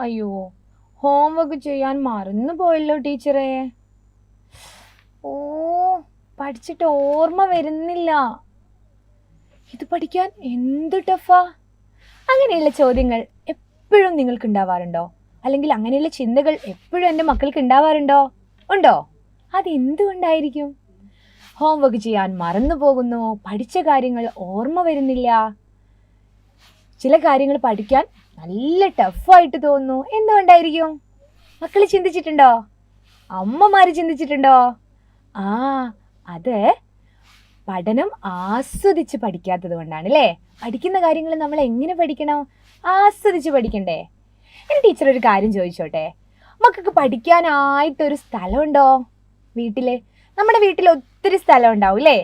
അയ്യോ, ഹോംവർക്ക് ചെയ്യാൻ മറന്നു പോയല്ലോ ടീച്ചറേ. ഓ, പഠിച്ചിട്ട് ഓർമ്മ വരുന്നില്ല. ഇത് പഠിക്കാൻ എന്ത് ടഫാ. അങ്ങനെയുള്ള ചോദ്യങ്ങൾ എപ്പോഴും നിങ്ങൾക്ക് ഉണ്ടാവാറുണ്ടോ? അല്ലെങ്കിൽ അങ്ങനെയുള്ള ചിന്തകൾ എപ്പോഴും എൻ്റെ മക്കൾക്ക് ഉണ്ടാവാറുണ്ടോ? ഉണ്ടോ? അതെന്തുകൊണ്ടായിരിക്കും? ഹോംവർക്ക് ചെയ്യാൻ മറന്നു പോകുന്നു, പഠിച്ച കാര്യങ്ങൾ ഓർമ്മ വരുന്നില്ല, ചില കാര്യങ്ങൾ പഠിക്കാൻ നല്ല ടഫായിട്ട് തോന്നുന്നു. എന്തുകൊണ്ടായിരിക്കും? മക്കൾ ചിന്തിച്ചിട്ടുണ്ടോ? അമ്മമാര് ചിന്തിച്ചിട്ടുണ്ടോ? ആ, അത് പഠനം ആസ്വദിച്ച് പഠിക്കാത്തത് കൊണ്ടാണ് അല്ലേ? പഠിക്കുന്ന കാര്യങ്ങൾ നമ്മൾ എങ്ങനെ പഠിക്കണം? ആസ്വദിച്ച് പഠിക്കണ്ടേ? ഇനി ടീച്ചർ ഒരു കാര്യം ചോദിച്ചോട്ടെ, മക്കൾക്ക് പഠിക്കാനായിട്ടൊരു സ്ഥലമുണ്ടോ വീട്ടില്? നമ്മുടെ വീട്ടിൽ ഒത്തിരി സ്ഥലം ഉണ്ടാവും അല്ലേ?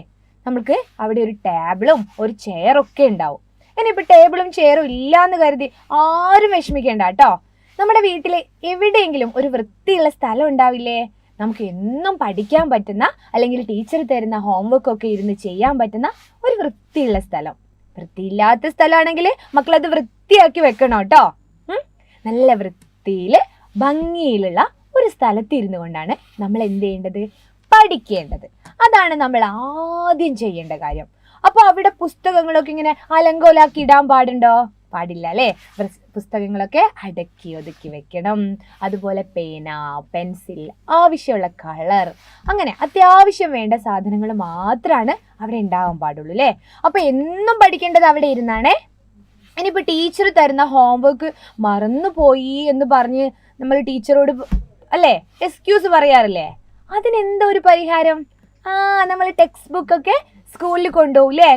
നമുക്ക് അവിടെ ഒരു ടേബിളും ഒരു ചെയറൊക്കെ ഉണ്ടാവും. ഇനിയിപ്പോൾ ടേബിളും ചെയറും ഇല്ലാന്ന് കരുതി ആരും വിഷമിക്കേണ്ട കേട്ടോ. നമ്മുടെ വീട്ടിൽ എവിടെയെങ്കിലും ഒരു വൃത്തിയുള്ള സ്ഥലം ഉണ്ടാവില്ലേ? നമുക്ക് എന്നും പഠിക്കാൻ പറ്റുന്ന, അല്ലെങ്കിൽ ടീച്ചർ തരുന്ന ഹോംവർക്ക് ഒക്കെ ഇരുന്ന് ചെയ്യാൻ പറ്റുന്ന ഒരു വൃത്തിയുള്ള സ്ഥലം. വൃത്തിയില്ലാത്ത സ്ഥലമാണെങ്കിൽ മക്കളത് വൃത്തിയാക്കി വെക്കണം കേട്ടോ. നല്ല വൃത്തിയിൽ ഭംഗിയിലുള്ള ഒരു സ്ഥലത്ത് ഇരുന്നു കൊണ്ടാണ് നമ്മൾ എന്ത് ചെയ്യേണ്ടത്? പഠിക്കേണ്ടത്. അതാണ് നമ്മൾ ആദ്യം ചെയ്യേണ്ട കാര്യം. അപ്പോൾ അവിടെ പുസ്തകങ്ങളൊക്കെ ഇങ്ങനെ അലങ്കോലാക്കി ഇടാൻ പാടുണ്ടോ? പാടില്ല അല്ലേ? പുസ്തകങ്ങളൊക്കെ അടക്കി ഒതുക്കി വെക്കണം. അതുപോലെ പേന, പെൻസിൽ, ആവശ്യമുള്ള കളർ, അങ്ങനെ അത്യാവശ്യം വേണ്ട സാധനങ്ങൾ മാത്രമാണ് അവിടെ ഉണ്ടാവാൻ പാടുള്ളൂ അല്ലേ? അപ്പോൾ എന്നും പഠിക്കേണ്ടത് അവിടെ ഇരുന്നാണേ. ഇനിയിപ്പോൾ ടീച്ചർ തരുന്ന ഹോംവർക്ക് മറന്നുപോയി എന്ന് പറഞ്ഞ് നമ്മൾ ടീച്ചറോട് അല്ലേ എക്സ്ക്യൂസ് പറയാറില്ലേ? അതിനെന്താ ഒരു പരിഹാരം? നമ്മൾ ടെക്സ്റ്റ് ബുക്കൊക്കെ സ്കൂളിൽ കൊണ്ടുപോകില്ലേ?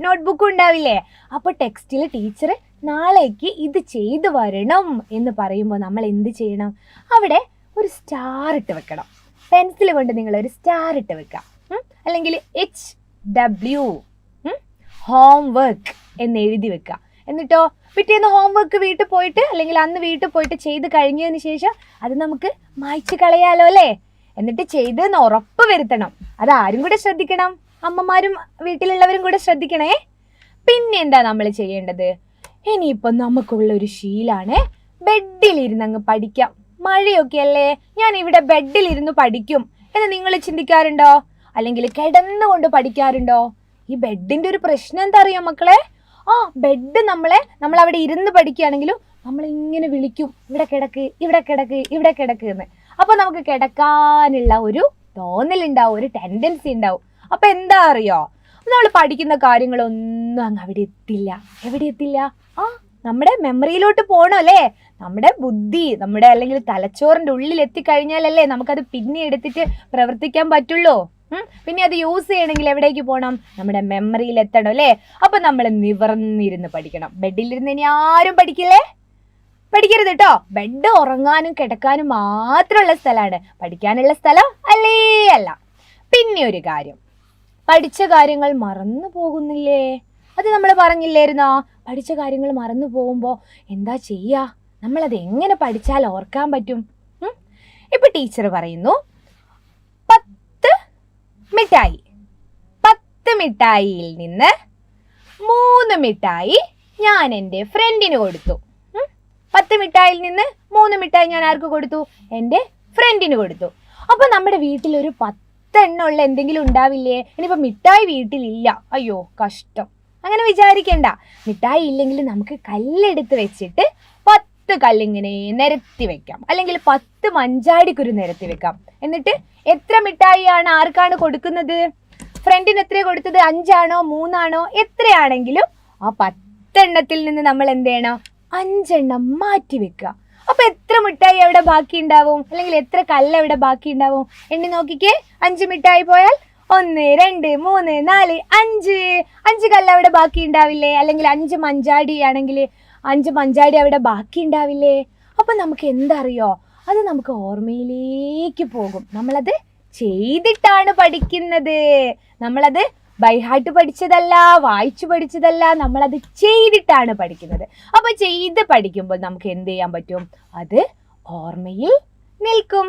നോട്ട്ബുക്ക് ഉണ്ടാവില്ലേ? അപ്പോൾ ടെക്സ്റ്റിൽ ടീച്ചർ നാളേക്ക് ഇത് ചെയ്തു വരണം എന്ന് പറയുമ്പോൾ നമ്മൾ എന്ത് ചെയ്യണം? അവിടെ ഒരു സ്റ്റാർ ഇട്ട് വെക്കണം. പെൻസിൽ കൊണ്ട് നിങ്ങൾ ഒരു സ്റ്റാർ ഇട്ട് വെക്കാം. അല്ലെങ്കിൽ HW ഹോംവർക്ക് എന്ന് എഴുതി വെക്കുക. എന്നിട്ടോ പിറ്റേന്ന് ഹോംവർക്ക് വീട്ടിൽ പോയിട്ട്, അല്ലെങ്കിൽ അന്ന് വീട്ടിൽ പോയിട്ട് ചെയ്ത് കഴിഞ്ഞതിന് ശേഷം അത് നമുക്ക് മായ്ച്ചു കളയാലോ അല്ലേ? എന്നിട്ട് ചെയ്തെന്ന് ഉറപ്പ് വരുത്തണം. അതാരും കൂടെ ശ്രദ്ധിക്കണം, അമ്മമാരും വീട്ടിലുള്ളവരും കൂടെ ശ്രദ്ധിക്കണേ. പിന്നെ എന്താ നമ്മൾ ചെയ്യേണ്ടത്? ഇനിയിപ്പം നമുക്കുള്ളൊരു ശീലാണ് ബെഡിലിരുന്ന് അങ്ങ് പഠിക്കാം. മഴയൊക്കെ അല്ലേ, ഞാൻ ഇവിടെ ബെഡിലിരുന്ന് പഠിക്കും എന്ന് നിങ്ങൾ ചിന്തിക്കാറുണ്ടോ? അല്ലെങ്കിൽ കിടന്നുകൊണ്ട് പഠിക്കാറുണ്ടോ? ഈ ബെഡിന്റെ ഒരു പ്രശ്നം എന്താ അറിയോ മക്കളെ? ബെഡ് നമ്മൾ അവിടെ ഇരുന്ന് പഠിക്കുകയാണെങ്കിലും നമ്മളിങ്ങനെ വിളിക്കും, ഇവിടെ കിടക്ക്, ഇവിടെ കിടക്ക്, ഇവിടെ കിടക്ക് എന്ന്. അപ്പോൾ നമുക്ക് കിടക്കാനുള്ള ഒരു തോന്നലുണ്ടാവും, ഒരു ടെൻഡൻസി ഉണ്ടാവും. അപ്പോൾ എന്താ അറിയോ, നമ്മൾ പഠിക്കുന്ന കാര്യങ്ങളൊന്നും അങ്ങ് അവിടെ എത്തില്ല. എവിടെ എത്തില്ല? നമ്മുടെ മെമ്മറിയിലോട്ട് പോകണം അല്ലേ? നമ്മുടെ ബുദ്ധി, നമ്മുടെ അല്ലെങ്കിൽ തലച്ചോറിൻ്റെ ഉള്ളിൽ എത്തിക്കഴിഞ്ഞാലല്ലേ നമുക്കത് പിന്നെ എടുത്തിട്ട് പ്രവർത്തിക്കാൻ പറ്റുള്ളൂ. പിന്നെ അത് യൂസ് ചെയ്യണമെങ്കിൽ എവിടേക്ക് പോകണം? നമ്മുടെ മെമ്മറിയിൽ എത്തണം അല്ലേ? അപ്പം നമ്മൾ നിവർന്നിരുന്ന് പഠിക്കണം. ബെഡിലിരുന്ന് ഇനി ആരും പഠിക്കരുത് കേട്ടോ. ബെഡ് ഉറങ്ങാനും കിടക്കാനും മാത്രമുള്ള സ്ഥലമാണ്, പഠിക്കാനുള്ള സ്ഥലം അല്ലേ അല്ല. പിന്നെ ഒരു കാര്യം, പഠിച്ച കാര്യങ്ങൾ മറന്നു പോകുന്നില്ലേ? അത് നമ്മൾ പറഞ്ഞില്ലായിരുന്നോ? പഠിച്ച കാര്യങ്ങൾ മറന്നു പോകുമ്പോൾ എന്താ ചെയ്യുക? നമ്മളത് എങ്ങനെ പഠിച്ചാൽ ഓർക്കാൻ പറ്റും? ഇപ്പം ടീച്ചർ പറയുന്നു 10 മിഠായിയിൽ നിന്ന് 3 മിഠായി ഞാൻ എൻ്റെ ഫ്രണ്ടിന് കൊടുത്തു. 10 മിഠായിയിൽ നിന്ന് 3 മിഠായി ഞാൻ ആർക്ക് കൊടുത്തു? എൻ്റെ ഫ്രണ്ടിന് കൊടുത്തു. അപ്പോൾ നമ്മുടെ വീട്ടിലൊരു 10 എണ്ണമുള്ള എന്തെങ്കിലും ഉണ്ടാവില്ലേ? ഇനിയിപ്പോൾ മിഠായി വീട്ടിലില്ല, അയ്യോ കഷ്ടം, അങ്ങനെ വിചാരിക്കേണ്ട. മിഠായി ഇല്ലെങ്കിൽ നമുക്ക് കല്ലെടുത്ത് വെച്ചിട്ട് 10 കല്ലിങ്ങനെ നിരത്തി വെക്കാം, അല്ലെങ്കിൽ 10 മഞ്ചാടിക്കുരു നിരത്തി വെക്കാം. എന്നിട്ട് എത്ര മിഠായിയാണ് ആർക്കാണ് കൊടുക്കുന്നത്? ഫ്രണ്ടിന് എത്രയാണ് കൊടുത്തത്? 5 ആണോ 3 ആണോ? എത്രയാണെങ്കിലും ആ 10 എണ്ണത്തിൽ നിന്ന് നമ്മൾ എന്ത് ചെയ്യണം? 5 എണ്ണം മാറ്റി വെക്കുക. അപ്പോൾ എത്ര മിഠായി അവിടെ ബാക്കി ഉണ്ടാവും? അല്ലെങ്കിൽ എത്ര കല്ല് അവിടെ ബാക്കി ഉണ്ടാവും? എണ്ണി നോക്കിക്കേ. 5 മിഠായി പോയാൽ 1 2 3 4 5 കല്ല് അവിടെ ബാക്കി ഉണ്ടാവില്ലേ? അല്ലെങ്കിൽ 5 മഞ്ചാടി ആണെങ്കിൽ 5 മഞ്ചാടി അവിടെ ബാക്കി ഉണ്ടാവില്ലേ? അപ്പം നമുക്ക് എന്തറിയോ, അത് നമുക്ക് ഓർമ്മയിലേക്ക് പോകും. നമ്മളത് ചെയ്തിട്ടാണ് പഠിക്കുന്നത്. നമ്മളത് ബൈ ഹാർട്ട് പഠിച്ചതല്ല, വായിച്ചു പഠിച്ചതല്ല, നമ്മളത് ചെയ്തിട്ടാണ് പഠിക്കുന്നത്. അപ്പോൾ ചെയ്ത് പഠിക്കുമ്പോൾ നമുക്ക് എന്ത് ചെയ്യാൻ പറ്റും? അത് ഓർമ്മയിൽ നിൽക്കും.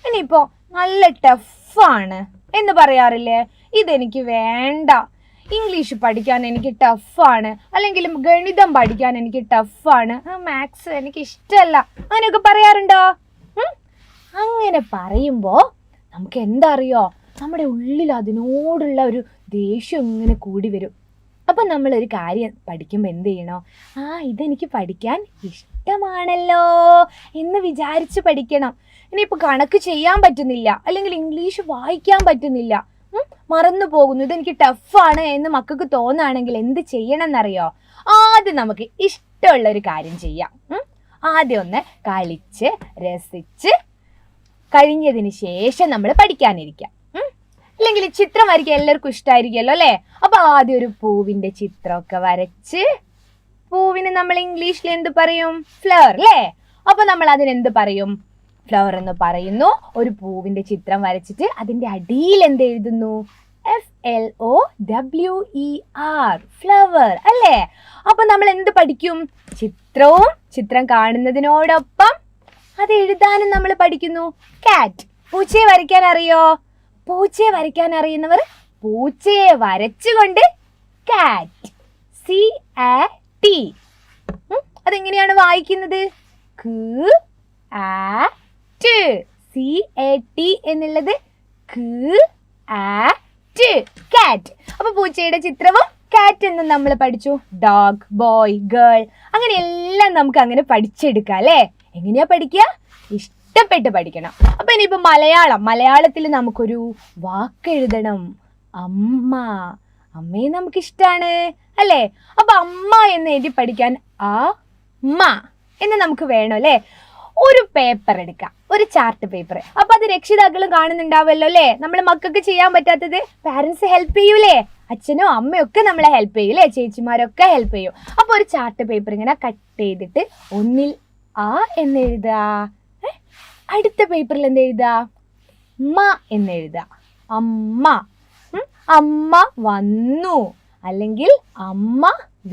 ഇനിയിപ്പോൾ നല്ല ടഫാണ് എന്ന് പറയാറില്ലേ? ഇതെനിക്ക് വേണ്ട, ഇംഗ്ലീഷ് പഠിക്കാൻ എനിക്ക് ടഫാണ്, അല്ലെങ്കിൽ ഗണിതം പഠിക്കാൻ എനിക്ക് ടഫാണ്, മാത്സ് എനിക്ക് ഇഷ്ടമല്ല, അങ്ങനെയൊക്കെ പറയാറുണ്ടോ? അങ്ങനെ പറയുമ്പോൾ നമുക്ക് എന്താ അറിയോ, നമ്മുടെ ഉള്ളിൽ അതിനോടുള്ള ഒരു ദേഷ്യം ഇങ്ങനെ കൂടി വരും. അപ്പം നമ്മളൊരു കാര്യം പഠിക്കുമ്പോൾ എന്ത് ചെയ്യണോ, ഇതെനിക്ക് പഠിക്കാൻ ഇഷ്ടമാണല്ലോ എന്ന് വിചാരിച്ച് പഠിക്കണം. ഇനിയിപ്പോൾ കണക്ക് ചെയ്യാൻ പറ്റുന്നില്ല, അല്ലെങ്കിൽ ഇംഗ്ലീഷ് വായിക്കാൻ പറ്റുന്നില്ല, മറന്നു പോകുന്നു, ഇതെനിക്ക് ടഫാണ് എന്ന് മക്കൾക്ക് തോന്നുകയാണെങ്കിൽ എന്ത് ചെയ്യണം എന്നറിയോ? ആദ്യം നമുക്ക് ഇഷ്ടമുള്ളൊരു കാര്യം ചെയ്യാം. ആദ്യം ഒന്ന് കളിച്ച് രസിച്ച് കഴിഞ്ഞതിന് ശേഷം നമ്മൾ പഠിക്കാനിരിക്കാം. അല്ലെങ്കിൽ ചിത്രം വരയ്ക്കാൻ എല്ലാവർക്കും ഇഷ്ടമായിരിക്കുമല്ലോ അല്ലേ? അപ്പോൾ ആദ്യം ഒരു പൂവിൻ്റെ ചിത്രമൊക്കെ വരച്ച്, പൂവിന് നമ്മൾ ഇംഗ്ലീഷിൽ എന്ത് പറയും? ഫ്ലവർ അല്ലേ? അപ്പോൾ നമ്മൾ അതിനെന്ത് പറയും? ഫ്ലവർ എന്ന് പറയുന്നു. ഒരു പൂവിൻ്റെ ചിത്രം വരച്ചിട്ട് അതിൻ്റെ അടിയിൽ എന്ത് എഴുതുന്നു? FLOWER, ഫ്ലവർ അല്ലേ? അപ്പോൾ നമ്മൾ എന്ത് പഠിക്കും? ചിത്രം കാണുന്നതിനോടൊപ്പം അത് എഴുതാനും നമ്മൾ പഠിക്കുന്നു. കാറ്റ്, പൂച്ചയെ വരയ്ക്കാൻ അറിയോ? പൂച്ചയെ വരയ്ക്കാൻ അറിയുന്നവർ പൂച്ചയെ വരച്ചുകൊണ്ട് കാറ്റ്, CAT. അതെങ്ങനെയാണ് വായിക്കുന്നത്? CAT എന്നുള്ളത് കാറ്റ്. അപ്പൊ പൂച്ചയുടെ ചിത്രവും കാറ്റ് എന്നും നമ്മൾ പഠിച്ചു. ഡോഗ്, ബോയ്, ഗേൾ, അങ്ങനെ എല്ലാം നമുക്ക് അങ്ങനെ പഠിച്ചെടുക്കാം അല്ലേ? എങ്ങനെയാ പഠിക്കുക? ഇഷ്ടപ്പെട്ട് പഠിക്കണം. അപ്പൊ ഇനിയിപ്പോൾ മലയാളത്തിൽ നമുക്കൊരു വാക്ക് എഴുതണം. അമ്മ. അമ്മയെ നമുക്കിഷ്ടമാണ് അല്ലേ? അപ്പൊ അമ്മ എന്ന് എഴുതി പഠിക്കാൻ അമ്മ എന്ന് നമുക്ക് വേണം അല്ലേ? ഒരു പേപ്പർ എടുക്കാം, ഒരു ചാർട്ട് പേപ്പർ. അപ്പൊ അത് രക്ഷിതാക്കളും കാണുന്നുണ്ടാവുമല്ലോ അല്ലേ? നമ്മൾ മക്കൾക്ക് ചെയ്യാൻ പറ്റാത്തത് പാരൻസ് ഹെൽപ്പ് ചെയ്യൂലേ? അച്ഛനോ അമ്മയോ ഒക്കെ നമ്മളെ ഹെൽപ്പ് ചെയ്യൂലേ? ചേച്ചിമാരൊക്കെ ഹെൽപ്പ് ചെയ്യും. അപ്പൊ ഒരു ചാർട്ട് പേപ്പർ ഇങ്ങനെ കട്ട് ചെയ്തിട്ട് ഒന്നിൽ എന്ന് എഴുതുക, അടുത്ത പേപ്പറിൽ എന്ത് എഴുതുക? മ എന്ന് എഴുതുക. അമ്മ. അമ്മ വന്നു, അല്ലെങ്കിൽ അമ്മ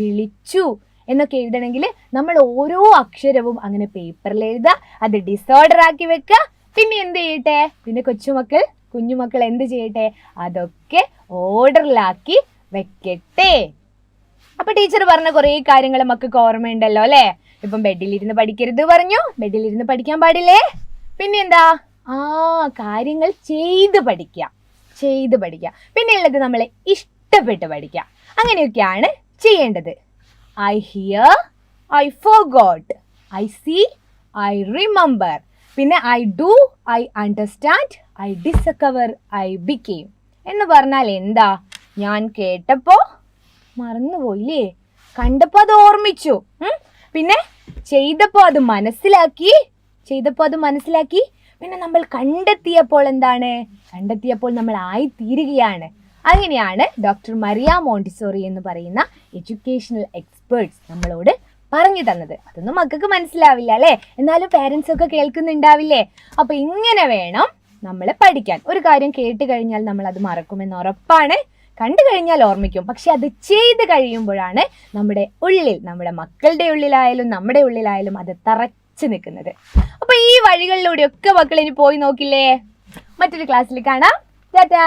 വിളിച്ചു എന്നൊക്കെ എഴുതണമെങ്കിൽ നമ്മൾ ഓരോ അക്ഷരവും അങ്ങനെ പേപ്പറിൽ എഴുതുക, അത് ഡിസോർഡർ ആക്കി വെക്കുക. പിന്നെ എന്ത് ചെയ്യട്ടെ? പിന്നെ കുഞ്ഞുമക്കൾ എന്ത് ചെയ്യട്ടെ? അതൊക്കെ ഓർഡറിലാക്കി വെക്കട്ടെ. അപ്പൊ ടീച്ചർ പറഞ്ഞ കുറേ കാര്യങ്ങൾ മക്കൾക്ക് ഓർമ്മയുണ്ടല്ലോ അല്ലേ? ഇപ്പം ബെഡിലിരുന്ന് പഠിക്കരുത് പറഞ്ഞു, ബെഡിലിരുന്ന് പഠിക്കാൻ പാടില്ലേ? പിന്നെ എന്താ? കാര്യങ്ങൾ ചെയ്ത് പഠിക്കുക. പിന്നെ ഉള്ളത് നമ്മളെ ഇഷ്ടപ്പെട്ട് പഠിക്കുക. അങ്ങനെയൊക്കെയാണ് ചെയ്യേണ്ടത്. I hear, I forgot, I see, I remember. പിന്നെ I do, I understand, I discover, I became. എന്ന് പറഞ്ഞാൽ എന്താ? ഞാൻ കേട്ടപ്പോൾ മറന്നുപോയില്ലേ? കണ്ടപ്പോൾ അത് ഓർമ്മിച്ചു, പിന്നെ ചെയ്തപ്പോൾ അത് മനസ്സിലാക്കി, പിന്നെ നമ്മൾ കണ്ടെത്തിയപ്പോൾ എന്താണ്? കണ്ടെത്തിയപ്പോൾ നമ്മൾ ആയിത്തീരുകയാണ്. അങ്ങനെയാണ് ഡോക്ടർ മരിയ മോണ്ടിസോറി എന്ന് പറയുന്ന എഡ്യൂക്കേഷണൽ എക്സ്പേർട്സ് നമ്മളോട് പറഞ്ഞു തന്നത്. അതൊന്നും മക്കൾക്ക് മനസ്സിലാവില്ല അല്ലേ? എന്നാലും പാരൻസ് ഒക്കെ കേൾക്കുന്നുണ്ടാവില്ലേ? അപ്പോൾ ഇങ്ങനെ വേണം നമ്മൾ പഠിക്കാൻ. ഒരു കാര്യം കേട്ട് കഴിഞ്ഞാൽ നമ്മൾ അത് മറക്കുമെന്ന് ഉറപ്പാണ്, കണ്ടു കഴിഞ്ഞാൽ ഓർമ്മിക്കും. പക്ഷെ അത് ചെയ്ത് കഴിയുമ്പോഴാണ് നമ്മുടെ ഉള്ളിൽ, നമ്മുടെ മക്കളുടെ ഉള്ളിലായാലും നമ്മുടെ ഉള്ളിലായാലും അത് തറച്ചു നിൽക്കുന്നത്. അപ്പോൾ ഈ വഴികളിലൂടെയൊക്കെ മക്കൾ ഇനി പോയി നോക്കില്ലേ? മറ്റൊരു ക്ലാസ്സിൽ കാണാം. ടാറ്റാ.